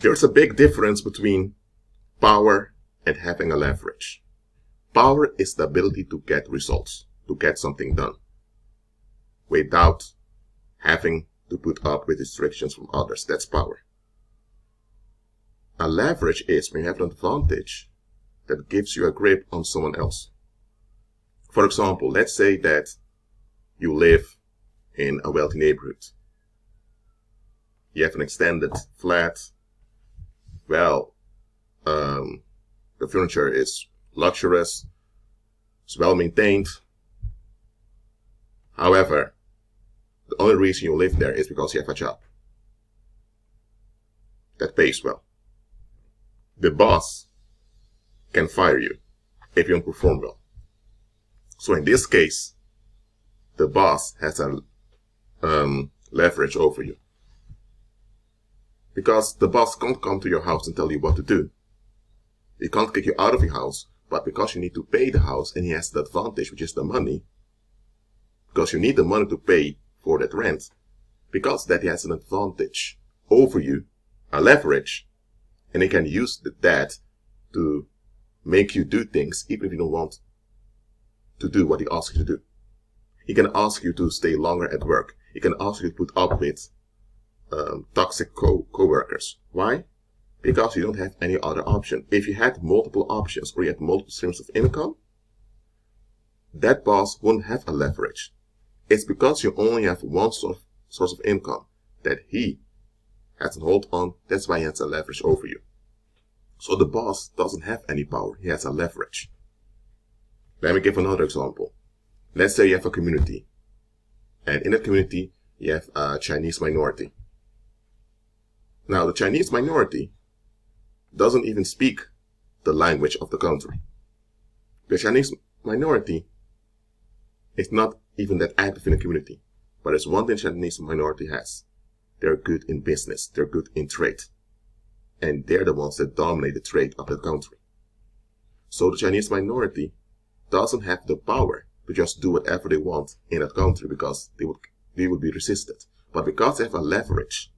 There's a big difference between power and having a leverage. Power is the ability to get results, to get something done, without having to put up with restrictions from others. That's power. A leverage is when you have an advantage that gives you a grip on someone else. For example, let's say that you live in a wealthy neighborhood. You have an extended flat. Well, the furniture is luxurious. It's well maintained. However, the only reason you live there is because you have a job that pays well. The boss can fire you if you don't perform well. So in this case, the boss has a leverage over you. Because the boss can't come to your house and tell you what to do. He can't kick you out of your house, but because you need to pay the house and he has the advantage, which is the money, because you need the money to pay for that rent, because that he has an advantage over you, a leverage, and he can use that to make you do things even if you don't want to do what he asks you to do. He can ask you to stay longer at work. He can ask you to put up with toxic co-workers. Why? Because you don't have any other option. If you had multiple options or you had multiple streams of income, that boss wouldn't have a leverage. It's because you only have one source of income that he has a hold on. That's why he has a leverage over you. So the boss doesn't have any power. He has a leverage. Let me give another example. Let's say you have a community. And in that community, you have a Chinese minority. Now, the Chinese minority doesn't even speak the language of the country. The Chinese minority is not even that active in the community. But there's one thing the Chinese minority has. They're good in business. They're good in trade. And they're the ones that dominate the trade of the country. So the Chinese minority doesn't have the power to just do whatever they want in that country because they would be resisted. But because they have a leverage,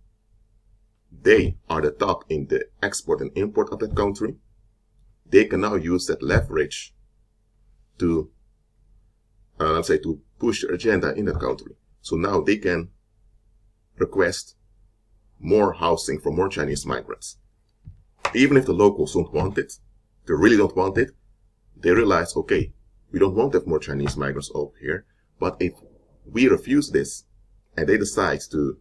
they are the top in the export and import of that country. They can now use that leverage to, to push their agenda in that country. So now they can request more housing for more Chinese migrants. Even if the locals don't want it, they really don't want it, they realize, okay, we don't want to have more Chinese migrants over here, but if we refuse this and they decide to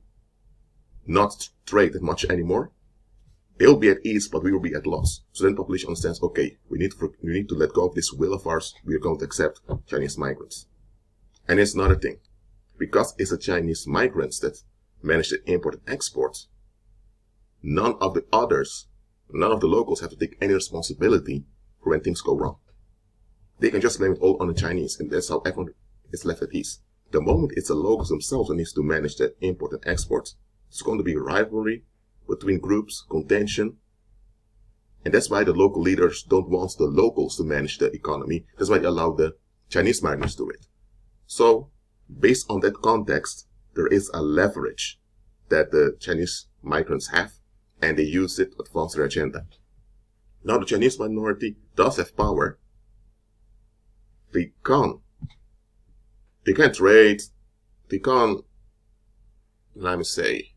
not trade that much anymore, they'll be at ease, but we will be at loss. So then the population understands, okay, we need to let go of this will of ours. We are going to accept Chinese migrants. And it's another thing. Because it's the Chinese migrants that manage to import and export, none of the locals have to take any responsibility for when things go wrong. They can just blame it all on the Chinese, and that's how everyone is left at ease. The moment it's the locals themselves who needs to manage that import and export, it's going to be rivalry between groups, contention, and that's why the local leaders don't want the locals to manage the economy. That's why they allow the Chinese migrants to do it. So, based on that context, there is a leverage that the Chinese migrants have, and they use it to advance their agenda. Now, the Chinese minority does have power. They can trade, they can, let me say,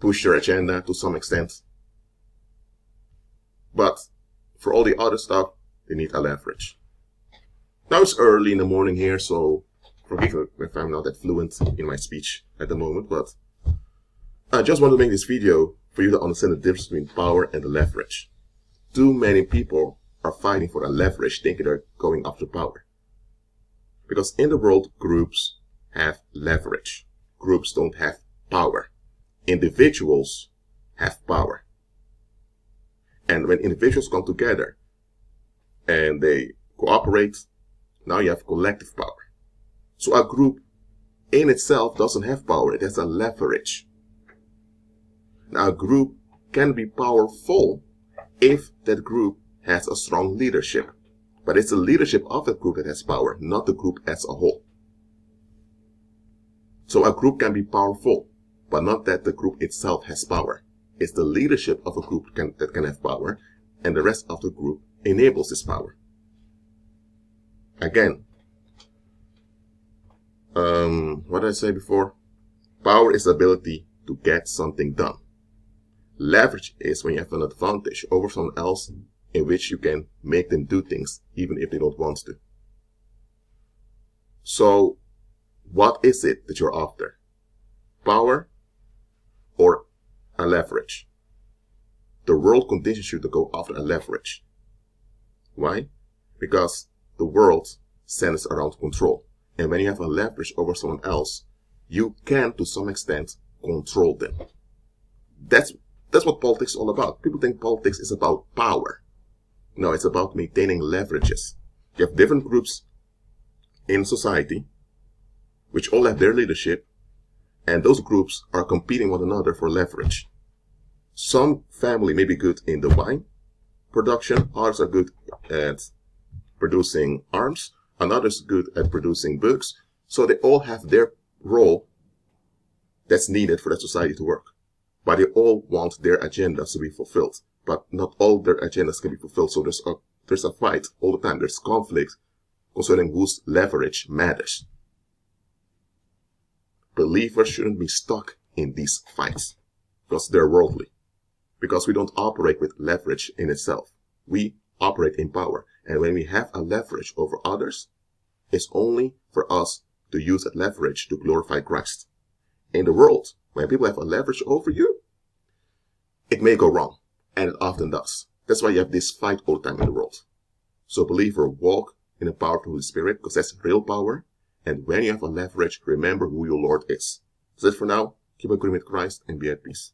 push their agenda to some extent. But for all the other stuff, they need a leverage. Now it's early in the morning here, so forgive me if I'm not that fluent in my speech at the moment, but I just want to make this video for you to understand the difference between power and the leverage. Too many people are fighting for a leverage, thinking they're going after power. Because in the world, groups have leverage. Groups don't have power. Individuals have power. And when individuals come together and they cooperate, now you have collective power. So a group in itself doesn't have power, it has a leverage. Now a group can be powerful if that group has a strong leadership. But it's the leadership of that group that has power, not the group as a whole. So a group can be powerful, but not that the group itself has power. It's the leadership of a group that can have power, and the rest of the group enables this power. Again, what did I say before? Power is the ability to get something done. Leverage is when you have an advantage over someone else in which you can make them do things even if they don't want to. So, what is it that you're after? Power or a leverage? The world conditions you to go after a leverage. Why? Because the world centers around control. And when you have a leverage over someone else, you can, to some extent, control them. That's what politics is all about. People think politics is about power. No, it's about maintaining leverages. You have different groups in society, which all have their leadership, and those groups are competing with one another for leverage. Some family may be good in the wine production, others are good at producing arms, and others good at producing books. So they all have their role that's needed for that society to work. But they all want their agendas to be fulfilled. But not all their agendas can be fulfilled. So there's a fight all the time. There's conflict concerning whose leverage matters. Believers shouldn't be stuck in these fights because they're worldly. Because we don't operate with leverage in itself. We operate in power. And when we have a leverage over others, it's only for us to use that leverage to glorify Christ. In the world, when people have a leverage over you, it may go wrong. And it often does. That's why you have this fight all the time in the world. So believer, walk in the power of the Holy Spirit, because that's real power. And when you have a leverage, remember who your Lord is. That's it for now. Keep agreeing with Christ and be at peace.